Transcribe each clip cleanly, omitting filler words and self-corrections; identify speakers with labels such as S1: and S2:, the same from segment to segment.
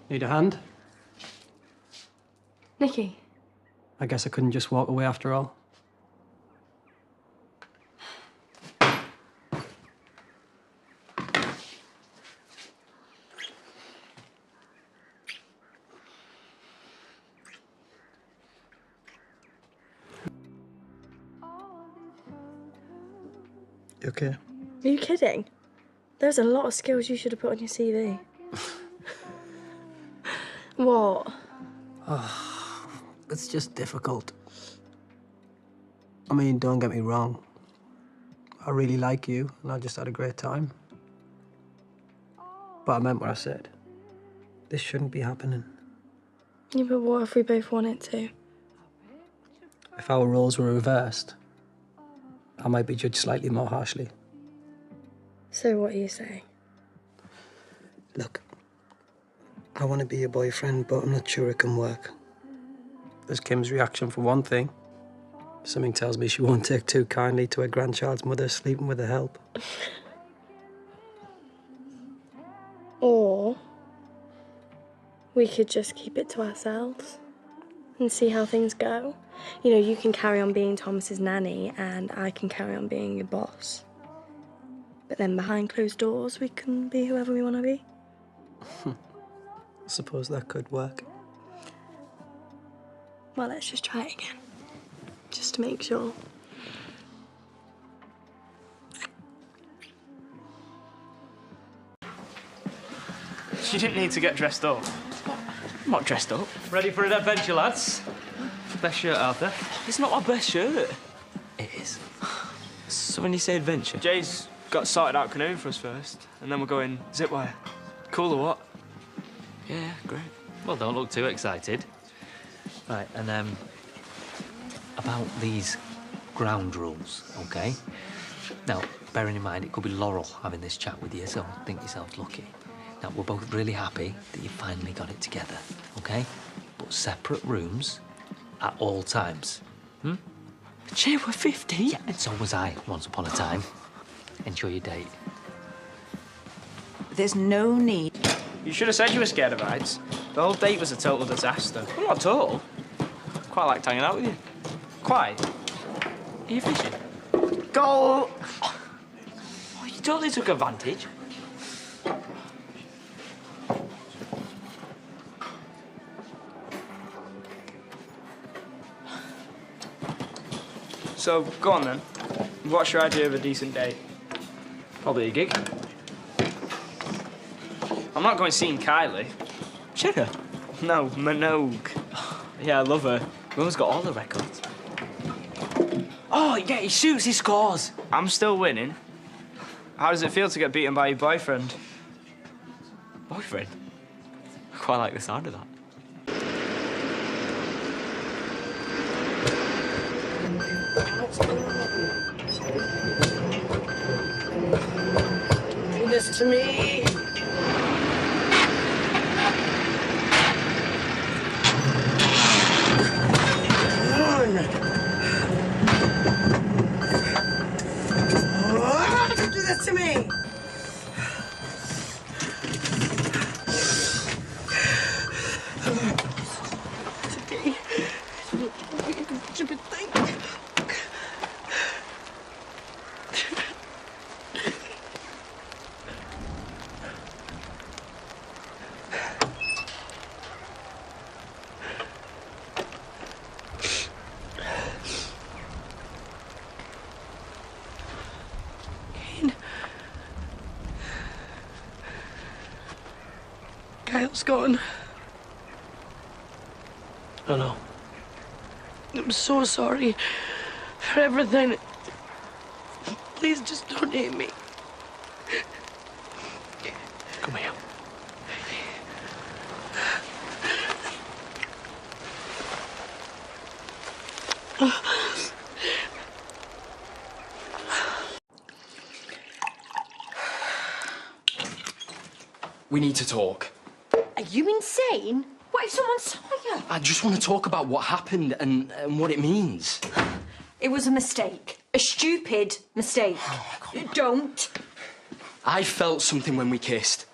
S1: Need a hand?
S2: Nicky.
S1: I guess I couldn't just walk away after all. You okay?
S2: Are you kidding? There's a lot of skills you should have put on your CV. What?
S1: Oh, it's just difficult. I mean, don't get me wrong. I really like you, and I just had a great time. But I meant what I said. This shouldn't be happening.
S2: Yeah, but what if we both want it to?
S1: If our roles were reversed, I might be judged slightly more harshly.
S2: So what are you saying?
S1: Look, I want to be your boyfriend, but I'm not sure it can work. There's Kim's reaction for one thing. Something tells me she won't take too kindly to her grandchild's mother sleeping with her help.
S2: Or we could just keep it to ourselves and see how things go. You know, you can carry on being Thomas's nanny and I can carry on being your boss. But then behind closed doors, we can be whoever we want to be.
S1: I suppose that could work.
S2: Well, let's just try it again. Just to make sure.
S3: You didn't need to get dressed up. I'm not dressed up.
S4: Ready for an adventure, lads? Best shirt out there.
S3: It's not my best shirt.
S4: It is. So when you say adventure...
S3: Jay's got sorted out canoeing for us first, and then we're going zip wire. Cool or what?
S4: Yeah, great. Well, don't look too excited. Right, and, about these ground rules, OK? Now, bearing in mind, it could be Laurel having this chat with you, so think yourselves lucky. Now, we're both really happy that you finally got it together, OK? But separate rooms at all times.
S3: Jay, we're 50.
S4: Yeah, and so was I, once upon a time. Enjoy your date.
S5: There's no need.
S3: You should have said you were scared of heights. The whole date was a total disaster. Well, not total. Quite liked hanging out with you. Quite. Are you fishing? Goal! Oh, you totally took advantage. So, go on then. What's your idea of a decent date?
S4: Probably a gig.
S3: I'm not going seeing Kylie.
S4: Cheddar?
S3: No, Minogue. Yeah, I love her.
S4: Will's got all the records. Oh, yeah, he shoots, he scores.
S3: I'm still winning. How does it feel to get beaten by your boyfriend?
S4: Boyfriend? I quite like the sound of that.
S5: Do this to me. Do this to me. Stupid thing. Cain. Kyle's gone.
S1: I know.
S5: I'm so sorry for everything. Please just don't hate me.
S1: Come here.
S6: We need to talk.
S7: Are you insane? What if someone saw you?
S6: I just want to talk about what happened and what it means.
S7: It was a mistake. A stupid mistake. Don't.
S6: I felt something when we kissed.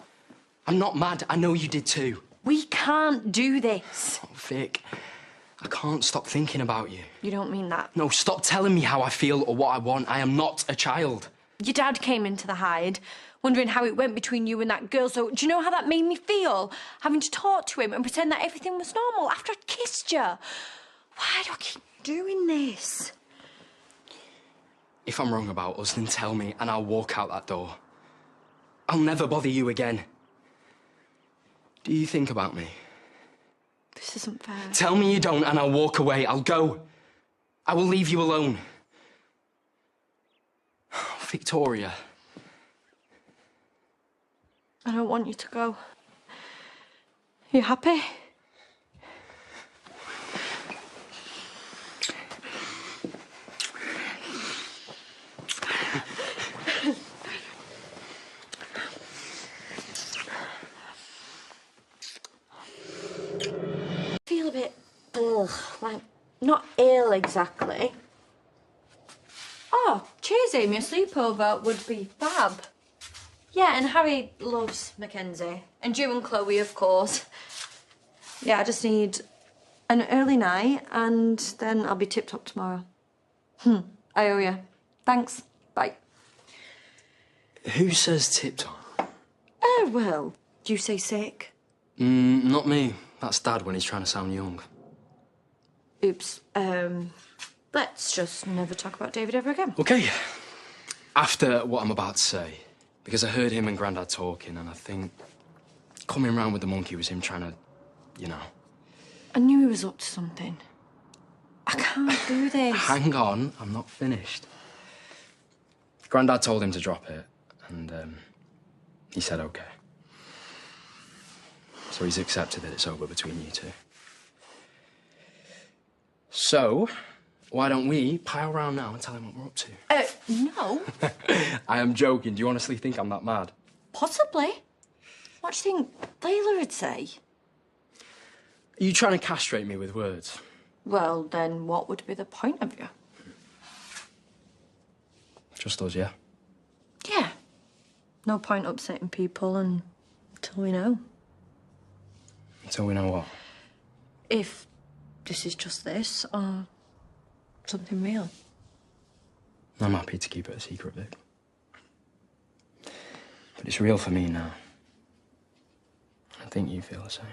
S6: I'm not mad. I know you did too.
S7: We can't do this.
S6: Oh, Vic, I can't stop thinking about you.
S7: You don't mean that.
S6: No, stop telling me how I feel or what I want. I am not a child.
S7: Your dad came into the hide, wondering how it went between you and that girl. So do you know how that made me feel? Having to talk to him and pretend that everything was normal after I'd kissed you. Why do I keep doing this?
S6: If I'm wrong about us, then tell me and I'll walk out that door. I'll never bother you again. Do you think about me?
S7: This isn't fair.
S6: Tell me you don't and I'll walk away. I'll go. I will leave you alone. Victoria.
S7: I don't want you to go. You happy? I feel a bit, like, not ill exactly. Oh, cheers, Amy. A sleepover would be fab. Yeah, and Harry loves Mackenzie. And you and Chloe, of course. Yeah, I just need an early night and then I'll be tip-top tomorrow. I owe you. Thanks. Bye.
S6: Who says tip-top?
S7: Oh, well, do you say sick?
S6: Not me. That's Dad when he's trying to sound young.
S7: Oops. Let's just never talk about David ever again.
S6: OK. After what I'm about to say, because I heard him and Grandad talking, and I think coming round with the monkey was him trying to, you know.
S7: I knew he was up to something. I can't do this.
S6: Hang on, I'm not finished. Grandad told him to drop it, and he said OK. So he's accepted that it's over between you two. So, why don't we pile round now and tell him what we're up to?
S7: No.
S6: I am joking. Do you honestly think I'm that mad?
S7: Possibly. What do you think Layla would say?
S6: Are you trying to castrate me with words?
S7: Well, then what would be the point of you?
S6: Just us, yeah?
S7: Yeah. No point upsetting people until we know.
S6: Until we know what?
S7: If this is just this or something real.
S6: I'm happy to keep it a secret, Vic. But it's real for me now. I think you feel the same.